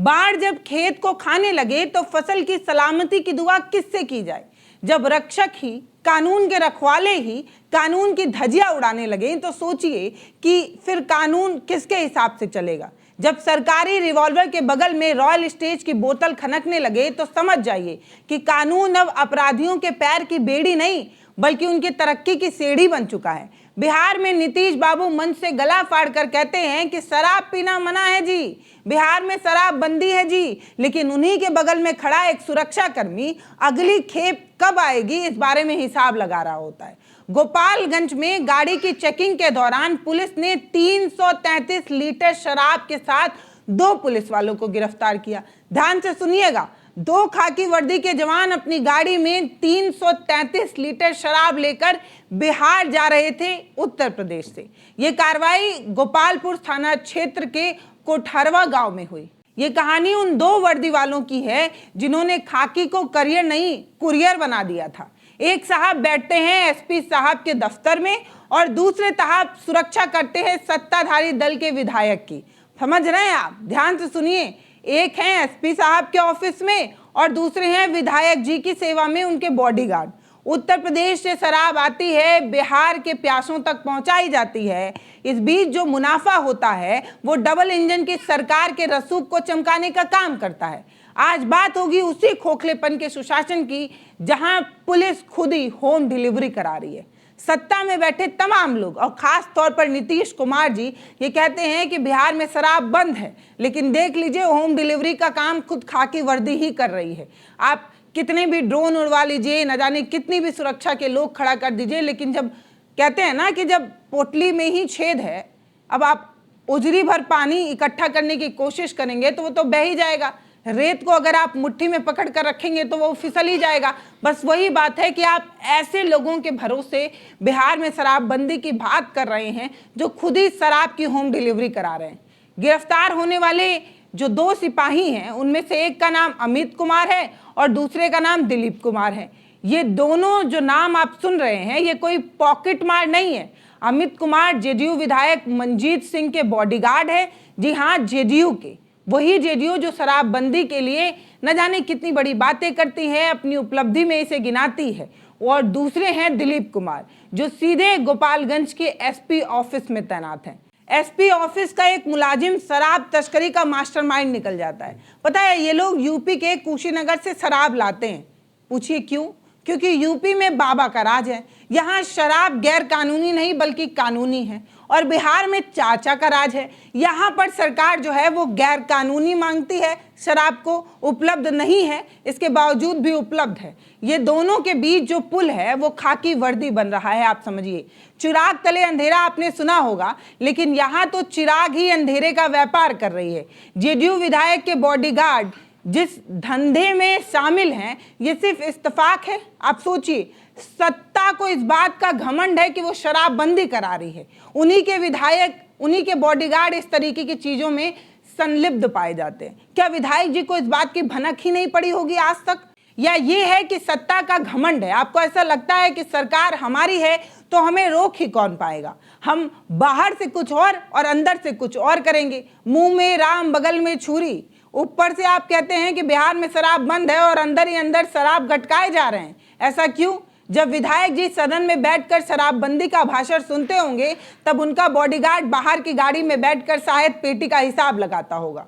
बाढ़ जब खेत को खाने लगे तो फसल की सलामती की दुआ किससे की जाए? जब रक्षक ही, कानून के रखवाले ही कानून की धज्जियां उड़ाने लगे तो सोचिए कि फिर कानून किसके हिसाब से चलेगा। जब सरकारी रिवॉल्वर के बगल में रॉयल स्टेज की बोतल खनकने लगे तो समझ जाइए कि कानून अब अपराधियों के पैर की बेड़ी नहीं बल्कि उनकी तरक्की की सीढ़ी बन चुका है। बिहार में नीतीश बाबू मंच से गला फाड़ कर कहते हैं कि शराब पीना मना है जी, बिहार में शराब बंदी है जी, लेकिन उन्हीं के बगल में खड़ा एक सुरक्षा कर्मी अगली खेप कब आएगी इस बारे में हिसाब लगा रहा होता है। गोपालगंज में गाड़ी की चेकिंग के दौरान पुलिस ने 333 लीटर शराब के साथ 2 पुलिस वालों को गिरफ्तार किया। ध्यान से सुनिएगा, 2 खाकी वर्दी के जवान अपनी गाड़ी में 333 लीटर शराब लेकर बिहार जा रहे थे उत्तर प्रदेश से। ये कार्रवाई गोपालपुर थाना क्षेत्र के कोठरवा गांव में हुई। ये कहानी उन 2 वर्दी वालों की है जिन्होंने खाकी को करियर नहीं कुरियर बना दिया था। एक साहब बैठते हैं एसपी साहब के दफ्तर में और दूसरे साहब सुरक्षा करते हैं सत्ताधारी दल के विधायक की। समझ रहे हैं आप? ध्यान से सुनिए, एक हैं एसपी साहब के ऑफिस में और दूसरे हैं विधायक जी की सेवा में उनके बॉडीगार्ड। उत्तर प्रदेश से शराब आती है, बिहार के प्यासों तक पहुंचाई जाती है। इस बीच जो मुनाफा होता है वो डबल इंजन की सरकार के रसूख को चमकाने का काम करता है। आज बात होगी उसी खोखलेपन के सुशासन की जहां पुलिस खुद ही होम डिलीवरी करा रही है। सत्ता में बैठे तमाम लोग और खास तौर पर नीतीश कुमार जी ये कहते हैं कि बिहार में शराब बंद है, लेकिन देख लीजिए होम डिलीवरी का काम खुद खाकी वर्दी ही कर रही है। आप कितने भी ड्रोन उड़वा लीजिए, न जाने कितनी भी सुरक्षा के लोग खड़ा कर दीजिए, लेकिन जब कहते हैं ना कि जब पोटली में ही छेद है, अब आप उजरी भर पानी इकट्ठा करने की कोशिश करेंगे तो वो तो बह ही जाएगा। रेत को अगर आप मुट्ठी में पकड़ कर रखेंगे तो वो फिसल ही जाएगा। बस वही बात है कि आप ऐसे लोगों के भरोसे बिहार में शराबबंदी की बात कर रहे हैं जो खुद ही शराब की होम डिलीवरी करा रहे हैं। गिरफ्तार होने वाले जो 2 सिपाही हैं उनमें से एक का नाम अमित कुमार है और दूसरे का नाम दिलीप कुमार है। ये दोनों जो नाम आप सुन रहे हैं ये कोई पॉकेट मार नहीं है। अमित कुमार जेडीयू विधायक मंजीत सिंह के बॉडीगार्ड है। जी हाँ, जेडीयू के, वही जेडीयू जो शराबबंदी के लिए न जाने कितनी बड़ी बातें करती है, अपनी उपलब्धि में इसे गिनाती है। और दूसरे हैं दिलीप कुमार जो सीधे गोपालगंज के एसपी ऑफिस में तैनात हैं। एसपी ऑफिस का एक मुलाजिम शराब तस्करी का मास्टरमाइंड निकल जाता है। पता है, ये लोग यूपी के कुशीनगर से शराब लाते हैं। पूछिए क्यों? क्योंकि यूपी में बाबा का राज है। यहाँ शराब गैर कानूनी नहीं बल्कि कानूनी है। और बिहार में चाचा का राज है। यहाँ पर सरकार जो है वो गैर कानूनी मांगती है, शराब को उपलब्ध नहीं है, इसके बावजूद भी उपलब्ध है। ये दोनों के बीच जो पुल है वो खाकी वर्दी बन रहा है। आप समझिए, चिराग तले अंधेरा आपने सुना होगा, लेकिन यहाँ तो चिराग ही अंधेरे का व्यापार कर रही है। जेडीयू विधायक के बॉडीगार्ड जिस धंधे में शामिल हैं ये सिर्फ इत्तेफाक है? आप सोचिए, सत्ता को इस बात का घमंड है कि वो शराबबंदी करा रही है। उन्हीं के विधायक, उन्हीं के बॉडीगार्ड इस तरीके की चीजों में संलिप्त पाए जाते हैं। क्या विधायक जी को इस बात की भनक ही नहीं पड़ी होगी आज तक? या ये है कि सत्ता का घमंड है? आपको ऐसा लगता है कि सरकार हमारी है तो हमें रोक ही कौन पाएगा? हम बाहर से कुछ और अंदर से कुछ और करेंगे। मुंह में राम बगल में छुरी। ऊपर से आप कहते हैं कि बिहार में शराब बंद है और अंदर ही अंदर शराब गटकाए जा रहे हैं। ऐसा क्यों? जब विधायक जी सदन में बैठकर शराबबंदी का भाषण सुनते होंगे तब उनका बॉडीगार्ड बाहर की गाड़ी में बैठकर शायद पेटी का हिसाब लगाता होगा।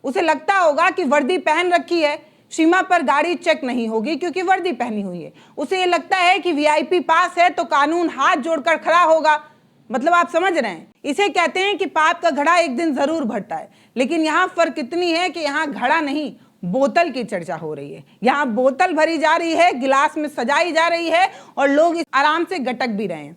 उसे लगता होगा कि वर्दी पहन रखी है, सीमा पर गाड़ी चेक नहीं होगी क्योंकि वर्दी पहनी हुई है। उसे ये लगता है कि वीआईपी पास है तो कानून हाथ जोड़कर खड़ा होगा। मतलब आप समझ रहे हैं, इसे कहते हैं कि पाप का घड़ा एक दिन जरूर भरता है। लेकिन यहाँ फर्क इतनी है कि यहाँ घड़ा नहीं, बोतल की चर्चा हो रही है। यहाँ बोतल भरी जा रही है, गिलास में सजाई जा रही है और लोग आराम से गटक भी रहे हैं।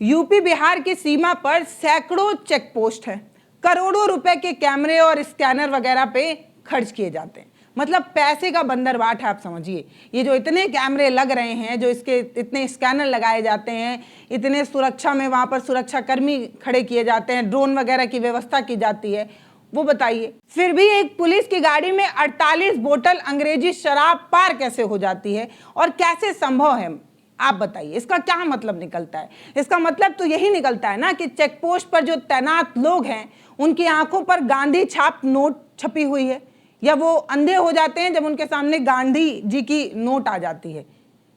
यूपी बिहार की सीमा पर सैकड़ों चेक पोस्ट है, करोड़ों रुपए के कैमरे और स्कैनर वगैरह पे खर्च किए जाते हैं। मतलब पैसे का बंदरबाट है। आप समझिए, ये जो इतने कैमरे लग रहे हैं, जो इसके इतने स्कैनर लगाए जाते हैं, इतने सुरक्षा में वहां पर सुरक्षा कर्मी खड़े किए जाते हैं, ड्रोन वगैरह की व्यवस्था की जाती है, वो बताइए। फिर भी एक पुलिस की गाड़ी में 48 बोतल अंग्रेजी शराब पार कैसे हो जाती है और कैसे संभव है? आप बताइए, इसका क्या मतलब निकलता है? इसका मतलब तो यही निकलता है ना कि चेक पोस्ट पर जो तैनात लोग हैं उनकी आंखों पर गांधी छाप नोट छपी हुई है। या वो अंधे हो जाते हैं जब उनके सामने गांधी जी की नोट आ जाती है,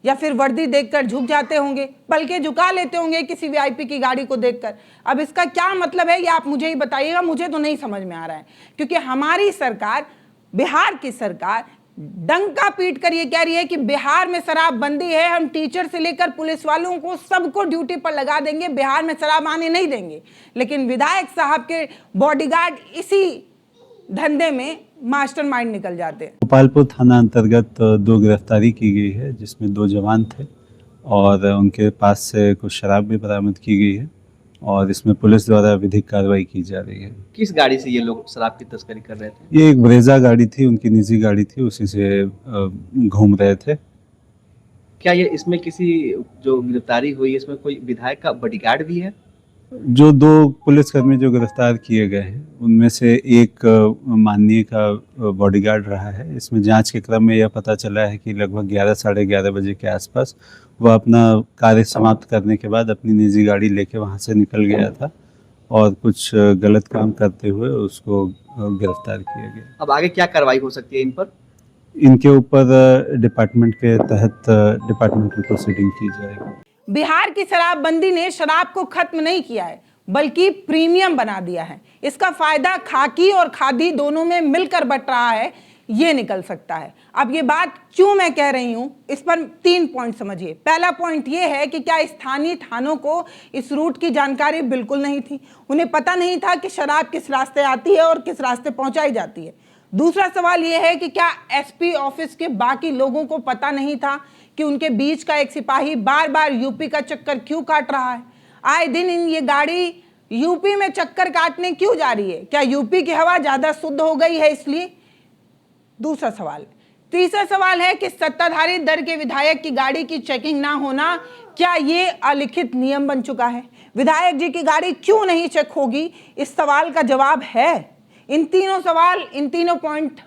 या फिर वर्दी देखकर झुक जाते होंगे, बल्कि झुका लेते होंगे किसी वीआईपी की गाड़ी को देखकर। अब इसका क्या मतलब है ये आप मुझे ही बताइएगा, मुझे तो नहीं समझ में आ रहा है। क्योंकि हमारी सरकार, बिहार की सरकार डंका पीट कर ये कह रही है कि बिहार में शराबबंदी है, हम टीचर से लेकर पुलिस वालों को सबको ड्यूटी पर लगा देंगे, बिहार में शराब आने नहीं देंगे। लेकिन विधायक साहब के बॉडीगार्ड इसी धंधे में मास्टरमाइंड निकल जाते हैं। गोपालपुर थाना अंतर्गत 2 गिरफ्तारी की गई है, जिसमें 2 जवान थे और उनके पास से कुछ शराब भी बरामद की गई है और इसमें पुलिस द्वारा विधिक कार्रवाई की जा रही है। किस गाड़ी से ये लोग शराब की तस्करी कर रहे थे? ये एक ब्रेजा गाड़ी थी, उनकी निजी गाड़ी थी, उसी से घूम रहे थे। क्या ये इसमें किसी जो गिरफ्तारी हुई इसमें कोई विधायक का बॉडीगार्ड भी है? जो 2 पुलिसकर्मी जो गिरफ्तार किए गए हैं उनमें से एक माननीय का बॉडीगार्ड रहा है। इसमें जांच के क्रम में यह पता चला है कि लगभग 11 साढ़े 11 बजे के आसपास वह अपना कार्य समाप्त करने के बाद अपनी निजी गाड़ी लेके वहां से निकल गया था और कुछ गलत काम करते हुए उसको गिरफ्तार किया गया। अब आगे क्या कार्रवाई हो सकती है इन पर? इनके ऊपर डिपार्टमेंट के तहत डिपार्टमेंटल प्रोसीडिंग की जाएगी। बिहार की शराबबंदी ने शराब को खत्म नहीं किया है, बल्कि प्रीमियम बना दिया है। इसका फायदा खाकी और खादी दोनों में मिलकर बट रहा है, ये निकल सकता है। अब ये बात क्यों मैं कह रही हूं, इस पर 3 पॉइंट समझिए। पहला पॉइंट ये है कि क्या स्थानीय थानों को इस रूट की जानकारी बिल्कुल नहीं थी, उन्हें पता नहीं था कि शराब किस रास्ते आती है और किस रास्ते पहुंचाई जाती है। दूसरा सवाल यह है कि क्या एसपी ऑफिस के बाकी लोगों को पता नहीं था कि उनके बीच का एक सिपाही बार बार यूपी का चक्कर क्यों काट रहा है? आए दिन ये गाड़ी यूपी में चक्कर काटने क्यों जा रही है? क्या यूपी की हवा ज्यादा शुद्ध हो गई है इसलिए? दूसरा सवाल। तीसरा सवाल है कि सत्ताधारी दल के विधायक की गाड़ी की चेकिंग ना होना, क्या ये अलिखित नियम बन चुका है? विधायक जी की गाड़ी क्यों नहीं चेक होगी? इस सवाल का जवाब है। इन तीनों पॉइंट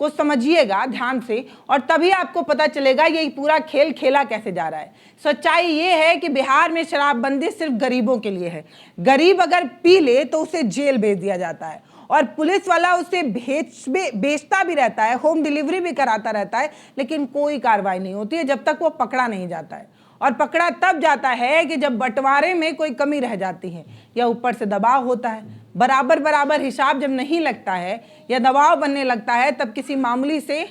को समझिएगा ध्यान से और तभी आपको पता चलेगा ये पूरा खेल खेला कैसे जा रहा है। सच्चाई ये है कि बिहार में शराबबंदी सिर्फ गरीबों के लिए है। गरीब अगर पी ले तो उसे जेल भेज दिया जाता है और पुलिस वाला उसे बेचता भी रहता है, होम डिलीवरी भी कराता रहता है, लेकिन कोई कार्रवाई नहीं होती है जब तक वो पकड़ा नहीं जाता है। और पकड़ा तब जाता है कि जब बंटवारे में कोई कमी रह जाती है या ऊपर से दबाव होता है। बराबर हिसाब जब नहीं लगता है या दबाव बनने लगता है, तब किसी मामूली से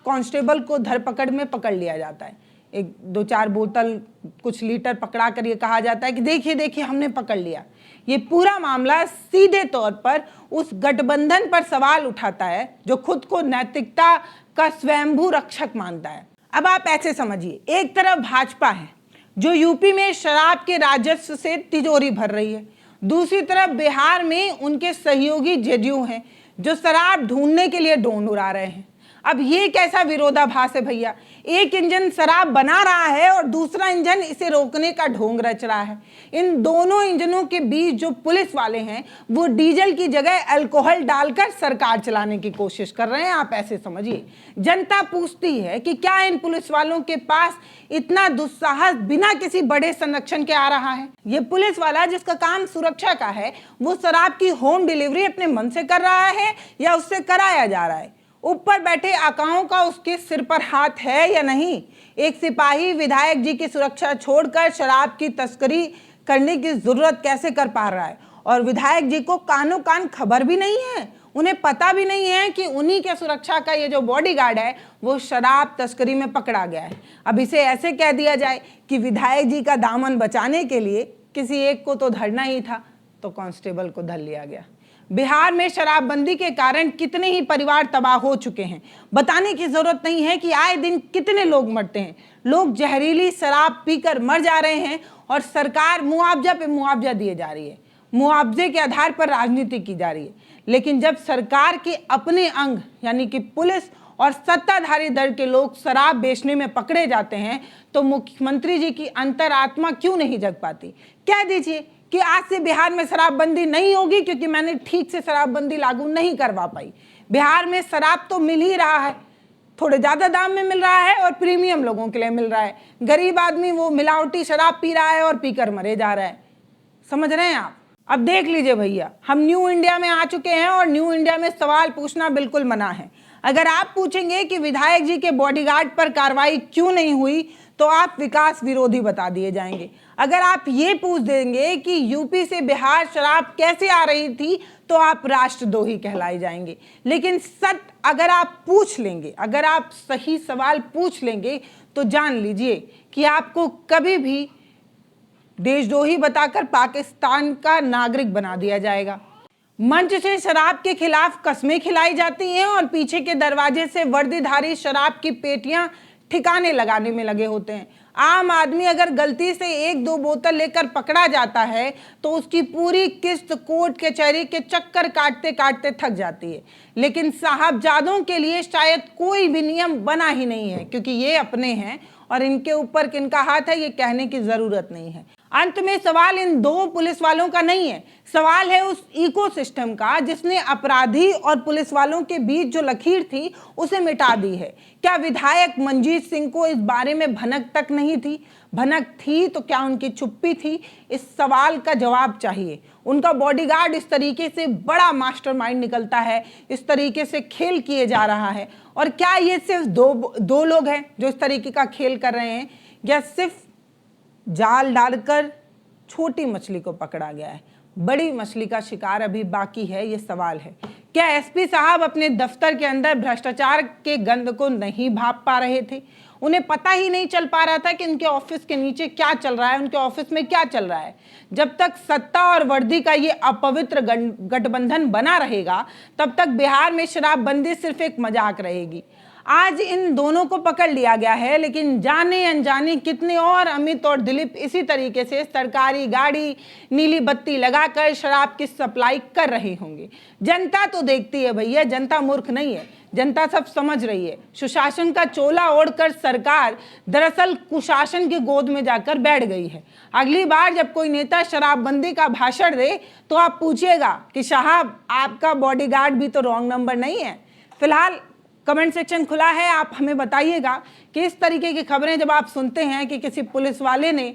कांस्टेबल को धरपकड़ में पकड़ लिया जाता है। 1-2-4 बोतल कुछ लीटर पकड़ा कर ये कहा जाता है कि देखिए हमने पकड़ लिया। ये पूरा मामला सीधे तौर पर उस गठबंधन पर सवाल उठाता है जो खुद को नैतिकता का स्वयंभू रक्षक मानता है। अब आप ऐसे समझिए, एक तरफ भाजपा है जो यूपी में शराब के राजस्व से तिजोरी भर रही है, दूसरी तरफ बिहार में उनके सहयोगी जेडीयू हैं जो शराब ढूंढने के लिए ड्रोन उड़ा रहे हैं। अब ये कैसा विरोधाभास है भैया? एक इंजन शराब बना रहा है और दूसरा इंजन इसे रोकने का ढोंग रच रहा है। इन दोनों इंजनों के बीच जो पुलिस वाले हैं वो डीजल की जगह अल्कोहल डालकर सरकार चलाने की कोशिश कर रहे हैं। आप ऐसे समझिए, जनता पूछती है कि क्या इन पुलिस वालों के पास इतना दुस्साहस बिना किसी बड़े संरक्षण के आ रहा है? ये पुलिस वाला जिसका काम सुरक्षा का है, वो शराब की होम डिलीवरी अपने मन से कर रहा है या उससे कराया जा रहा है? ऊपर बैठे आकाओं का उसके सिर पर हाथ है या नहीं? एक सिपाही विधायक जी की सुरक्षा छोड़कर शराब की तस्करी करने की जरूरत कैसे कर पा रहा है? और विधायक जी को कानों कान खबर भी नहीं है, उन्हें पता भी नहीं है कि उन्हीं के सुरक्षा का ये जो बॉडीगार्ड है वो शराब तस्करी में पकड़ा गया है। अब इसे ऐसे कह दिया जाए कि विधायक जी का दामन बचाने के लिए किसी एक को तो धरना ही था, तो कांस्टेबल को धर लिया गया। बिहार में शराबबंदी के कारण कितने ही परिवार तबाह हो चुके हैं, बताने की जरूरत नहीं है कि आए दिन कितने लोग मरते हैं। लोग जहरीली शराब पीकर मर जा रहे हैं और सरकार मुआवजा पे मुआवजा दिए जा रही है, मुआवजे के आधार पर राजनीति की जा रही है। लेकिन जब सरकार के अपने अंग यानी कि पुलिस और सत्ताधारी दल के लोग शराब बेचने में पकड़े जाते हैं तो मुख्यमंत्री जी की अंतरात्मा क्यों नहीं जग पाती? कह दीजिए कि आज से बिहार में शराबबंदी नहीं होगी क्योंकि मैंने ठीक से शराबबंदी लागू नहीं करवा पाई। बिहार में शराब तो मिल ही रहा है, थोड़े ज़्यादा दाम में मिल रहा है और प्रीमियम लोगों के लिए मिल रहा है। गरीब आदमी वो मिलावटी शराब पी रहा है और पीकर मरे जा रहा है। समझ रहे हैं आप? अब देख लीजिए भैया, हम न्यू इंडिया में आ चुके हैं और न्यू इंडिया में सवाल पूछना बिल्कुल मना है। अगर आप पूछेंगे कि विधायक जी के बॉडीगार्ड पर कार्रवाई क्यों नहीं हुई, तो आप विकास विरोधी बता दिए जाएंगे। अगर आप ये पूछ देंगे कि यूपी से बिहार शराब कैसे आ रही थी, तो आप राष्ट्रद्रोही कहलाए जाएंगे। लेकिन सच अगर आप पूछ लेंगे, अगर आप सही सवाल पूछ लेंगे, तो जान लीजिए कि आपको कभी भी देशद्रोही बताकर पाकिस्तान का नागरिक बना दिया जाएगा। मंच से शराब के खिलाफ कस्में खिलाई जाती हैं और पीछे के दरवाजे से वर्दीधारी शराब की पेटियां ठिकाने लगाने में लगे होते हैं। आम आदमी अगर गलती से 1-2 बोतल लेकर पकड़ा जाता है तो उसकी पूरी किस्त कोर्ट कचहरी के चक्कर काटते काटते थक जाती है। लेकिन साहबजादों के लिए शायद कोई भी नियम बना ही नहीं है, क्योंकि ये अपने हैं और इनके ऊपर किनका हाथ है ये कहने की जरूरत नहीं है। अंत में सवाल इन 2 पुलिस वालों का नहीं है, सवाल है उस इकोसिस्टम का जिसने अपराधी और पुलिस वालों के बीच जो लकीर थी उसे मिटा दी है। क्या विधायक मंजीत सिंह को इस बारे में भनक तक नहीं थी? भनक थी तो क्या उनकी चुप्पी थी? इस सवाल का जवाब चाहिए। उनका बॉडीगार्ड इस तरीके से बड़ा मास्टरमाइंड निकलता है, इस तरीके से खेल किए जा रहा है, और क्या ये सिर्फ दो लोग हैं जो इस तरीके का खेल कर रहे हैं, या सिर्फ जाल डालकर छोटी मछली को पकड़ा गया है? बड़ी मछली का शिकार अभी बाकी है, ये सवाल है। क्या एसपी साहब अपने दफ्तर के अंदर भ्रष्टाचार के गंध को नहीं भाप पा रहे थे? उन्हें पता ही नहीं चल पा रहा था कि उनके ऑफिस के नीचे क्या चल रहा है, उनके ऑफिस में क्या चल रहा है? जब तक सत्ता और वर्दी का ये अपवित्र गठबंधन बना रहेगा, तब तक बिहार में शराबबंदी सिर्फ एक मजाक रहेगी। आज इन दोनों को पकड़ लिया गया है, लेकिन जाने अनजाने कितने और अमित और दिलीप इसी तरीके से सरकारी गाड़ी, नीली बत्ती लगाकर शराब की सप्लाई कर रहे होंगे। जनता तो देखती है भैया, जनता मूर्ख नहीं है, जनता सब समझ रही है। सुशासन का चोला ओढ़कर सरकार दरअसल कुशासन की गोद में जाकर बैठ गई है। अगली बार जब कोई नेता शराबबंदी का भाषण दे तो आप पूछिएगा कि साहब आपका बॉडीगार्ड भी तो रॉन्ग नंबर नहीं है। फिलहाल कमेंट सेक्शन खुला है, आप हमें बताइएगा कि इस तरीके की खबरें जब आप सुनते हैं कि किसी पुलिस वाले ने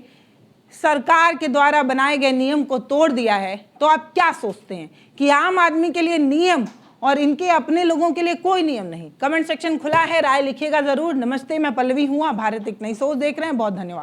सरकार के द्वारा बनाए गए नियम को तोड़ दिया है, तो आप क्या सोचते हैं कि आम आदमी के लिए नियम और इनके अपने लोगों के लिए कोई नियम नहीं? कमेंट सेक्शन खुला है, राय लिखिएगा जरूर। नमस्ते, मैं पल्लवी हूँ, भारत एक नई सोच देख रहे हैं। बहुत धन्यवाद।